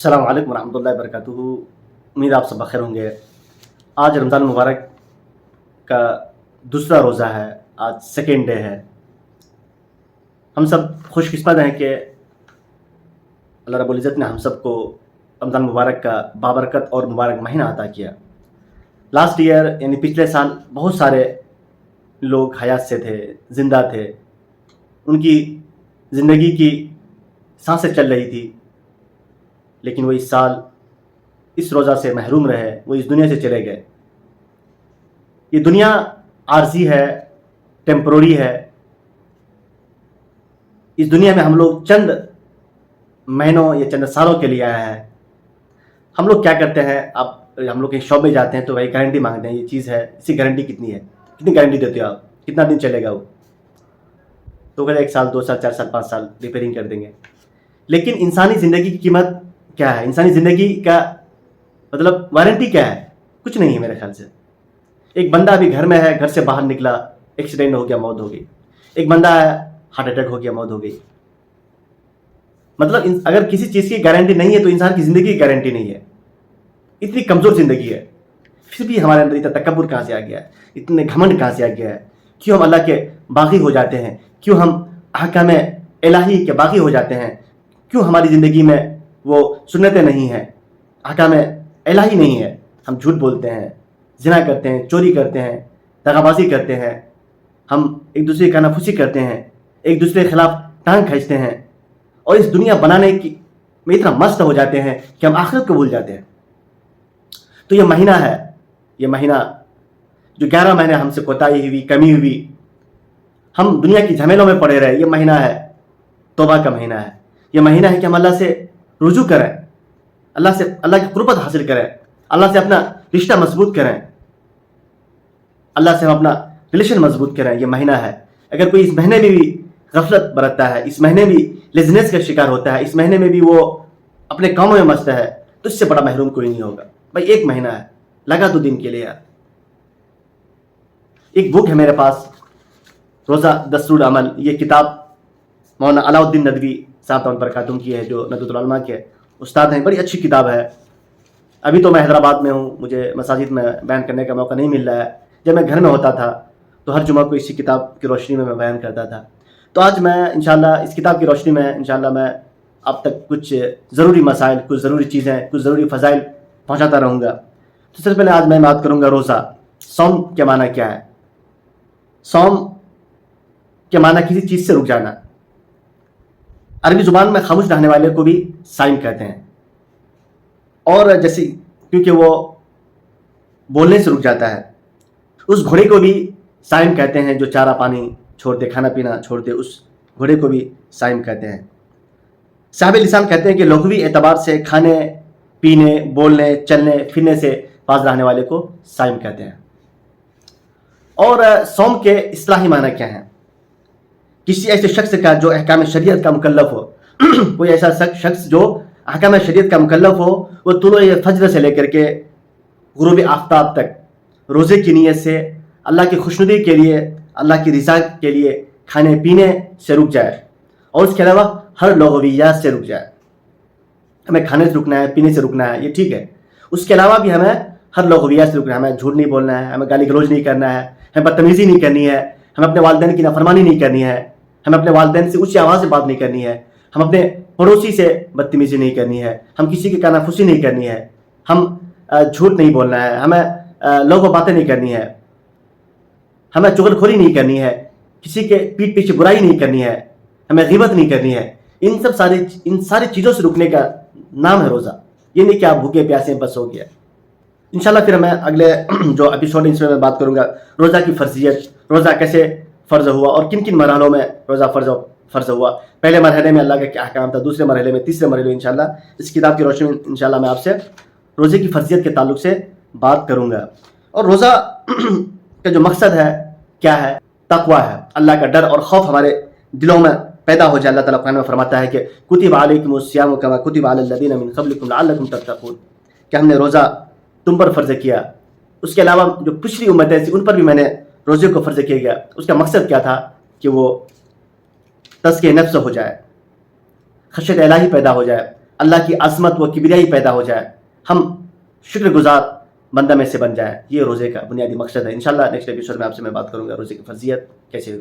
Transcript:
السلام علیکم ورحمۃ اللہ وبرکاتہ۔ امید آپ سب بخیر ہوں گے۔ آج رمضان مبارک کا دوسرا روزہ ہے، آج سیکنڈ ڈے ہے۔ ہم سب خوش قسمت ہیں کہ اللہ رب العزت نے ہم سب کو رمضان مبارک کا بابرکت اور مبارک مہینہ عطا کیا۔ لاسٹ ایئر یعنی پچھلے سال بہت سارے لوگ حیات سے تھے، زندہ تھے، ان کی زندگی کی سانسیں چل رہی تھی، لیکن وہ اس سال اس روزہ سے محروم رہے، وہ اس دنیا سے چلے گئے۔ یہ دنیا عارضی ہے، ٹیمپروری ہے۔ اس دنیا میں ہم لوگ چند مہینوں یا چند سالوں کے لیے آئے ہیں۔ ہم لوگ کیا کرتے ہیں، اب ہم لوگ کہیں شاپ میں جاتے ہیں تو وہی گارنٹی مانگتے ہیں، یہ چیز ہے، اس کی گارنٹی کتنی ہے، کتنی گارنٹی دیتے ہو آپ، کتنا دن چلے گا وہ؟ تو کہ 1 سال 2 سال 4 سال 5 سال ریپیئرنگ کر دیں گے۔ لیکن انسانی زندگی کی قیمت کیا ہے؟ انسانی زندگی کا مطلب وارنٹی کیا ہے؟ کچھ نہیں ہے میرے خیال سے۔ ایک بندہ ابھی گھر میں ہے، گھر سے باہر نکلا، ایکسیڈنٹ ہو گیا، موت ہو گئی۔ ایک بندہ ہے، ہارٹ اٹیک ہو گیا، موت ہو گئی۔ مطلب اگر کسی چیز کی گارنٹی نہیں ہے تو انسان کی زندگی کی گارنٹی نہیں ہے۔ اتنی کمزور زندگی ہے، پھر بھی ہمارے اندر اتنا تکبر کہاں سے آ گیا ہے، اتنے گھمنڈ کہاں سے آ گیا ہے؟ کیوں ہم اللہ کے باغی ہو جاتے ہیں؟ کیوں ہم احکام الہی کے باغی ہو جاتے ہیں؟ کیوں ہماری زندگی میں وہ سنتیں نہیں ہیں، احکام الہی نہیں ہے؟ ہم جھوٹ بولتے ہیں، زنا کرتے ہیں، چوری کرتے ہیں، دغا بازی کرتے ہیں، ہم ایک دوسرے کی کانافوسی کرتے ہیں، ایک دوسرے کے خلاف ٹانگ کھینچتے ہیں، اور اس دنیا بنانے کی میں اتنا مست ہو جاتے ہیں کہ ہم آخرت کو بھول جاتے ہیں۔ تو یہ مہینہ ہے، یہ مہینہ جو 11 مہینے ہم سے کوتاہی ہوئی، کمی ہوئی، ہم دنیا کی جھمیلوں میں پڑے رہے، یہ مہینہ ہے توبہ کا مہینہ ہے۔ یہ مہینہ ہے کہ ہم اللہ سے رجوع کریں، اللہ کی قربت حاصل کریں، اللہ سے اپنا رشتہ مضبوط کریں، اللہ سے ہم اپنا ریلیشن مضبوط کریں۔ یہ مہینہ ہے۔ اگر کوئی اس مہینے میں بھی غفلت برتتا ہے، اس مہینے بھی لیزنس کا شکار ہوتا ہے، اس مہینے میں بھی وہ اپنے کاموں میں مست ہے، تو اس سے بڑا محروم کوئی نہیں ہوگا۔ بھائی ایک مہینہ ہے، لگا دو دن کے لیے یار۔ ایک بک ہے میرے پاس، روزہ دستور العمل، یہ کتاب مولانا علاء الدین ندوی صاحب دامت برکاتہم کی ہے، جو ندوۃ العلماء کے استاد ہیں۔ بڑی اچھی کتاب ہے۔ ابھی تو میں حیدرآباد میں ہوں، مجھے مساجد میں بیان کرنے کا موقع نہیں مل رہا ہے۔ جب میں گھر میں ہوتا تھا تو ہر جمعہ کو اسی کتاب کی روشنی میں بیان کرتا تھا۔ تو آج میں انشاءاللہ اس کتاب کی روشنی میں انشاءاللہ میں آپ تک کچھ ضروری مسائل، کچھ ضروری چیزیں، کچھ ضروری فضائل پہنچاتا رہوں گا۔ تو سب سے پہلے آج میں بات کروں گا روزہ۔ صوم کے معنی کیا ہے؟ صوم کے معنی کسی چیز سے رک جانا۔ عربی زبان میں خاموش رہنے والے کو بھی صائم کہتے ہیں، اور جیسے کیونکہ وہ بولنے سے رک جاتا ہے۔ اس گھوڑے کو بھی صائم کہتے ہیں جو چارہ پانی چھوڑ دے، کھانا پینا چھوڑ دے، اس گھوڑے کو بھی صائم کہتے ہیں۔ صاحب لسان کہتے ہیں کہ لغوی اعتبار سے کھانے پینے، بولنے، چلنے پھرنے سے باز رہنے والے کو صائم کہتے ہیں۔ اور صوم کے اصطلاحی معنی کیا ہیں؟ کسی ایسے شخص کا جو احکام شریعت کا مکلف ہو، کوئی ایسا شخص جو احکام شریعت کا مکلف ہو، وہ طلوع فجر سے لے کر کے غروب آفتاب تک روزے کی نیت سے اللہ کی خوشنودی کے لیے، اللہ کی رضا کے لیے کھانے پینے سے رک جائے، اور اس کے علاوہ ہر لغویات سے رک جائے۔ ہمیں کھانے سے رکنا ہے، پینے سے رکنا ہے، یہ ٹھیک ہے۔ اس کے علاوہ بھی ہمیں ہر لغویات سے رکنا ہے۔ ہمیں جھوٹ نہیں بولنا ہے، ہمیں گالی گلوچ نہیں کرنا ہے، ہمیں بدتمیزی نہیں کرنی ہے، ہمیں اپنے والدین کی نافرمانی نہیں کرنی ہے، ہمیں اپنے والدین سے اونچی آواز سے بات نہیں کرنی ہے، ہم اپنے پڑوسی سے بدتمیزی نہیں کرنی ہے، ہم کسی کی کانافوسی نہیں کرنی ہے، ہم جھوٹ نہیں بولنا ہے، ہمیں لوگوں باتیں نہیں کرنی ہے، ہمیں چغل خوری نہیں کرنی ہے، کسی کے پیٹھ پیچھے برائی نہیں کرنی ہے، ہمیں غیبت نہیں کرنی ہے۔ ان ساری چیزوں سے رکنے کا نام ہے روزہ۔ یہ نہیں کہ آپ بھوکے پیاسے بس ہو گیا۔ انشاءاللہ پھر میں اگلے جو ایپیسوڈ اس میں بات کروں گا روزہ کی فرضیت، روزہ کیسے فرض ہوا اور کن کن مرحلوں میں روزہ فرض ہوا۔ پہلے مرحلے میں اللہ کا کیا احکام تھا، دوسرے مرحلے میں، تیسرے مرحلے میں انشاءاللہ اس کتاب کی روشنی میں انشاءاللہ میں آپ سے روزے کی فرضیت کے تعلق سے بات کروں گا۔ اور روزہ کا جو مقصد ہے کیا ہے؟ تقوی ہے، اللہ کا ڈر اور خوف ہمارے دلوں میں پیدا ہو جائے۔ اللہ تعالیٰ قرآن میں فرماتا ہے کہ کتب علیکم الصیام کما کتب علی الذین من قبلکم لعلکم تتقون، کہ ہم نے روزہ تم پر فرض کیا۔ اس کے علاوہ جو پچھلی امتیں تھیں ان پر بھی میں نے روزے کو فرض کیا گیا۔ اس کا مقصد کیا تھا؟ کہ وہ تزکیہ نفس ہو جائے، خشیت الہی پیدا ہو جائے، اللہ کی عظمت و کبریائی پیدا ہو جائے, ہم شکر گزار بندہ میں سے بن جائے. یہ روزے کا بنیادی مقصد ہے. انشاءاللہ نیکسٹ ایپیسوڈ میں آپ سے میں بات کروں گا روزے کی فرضیت کیسے ہوگی.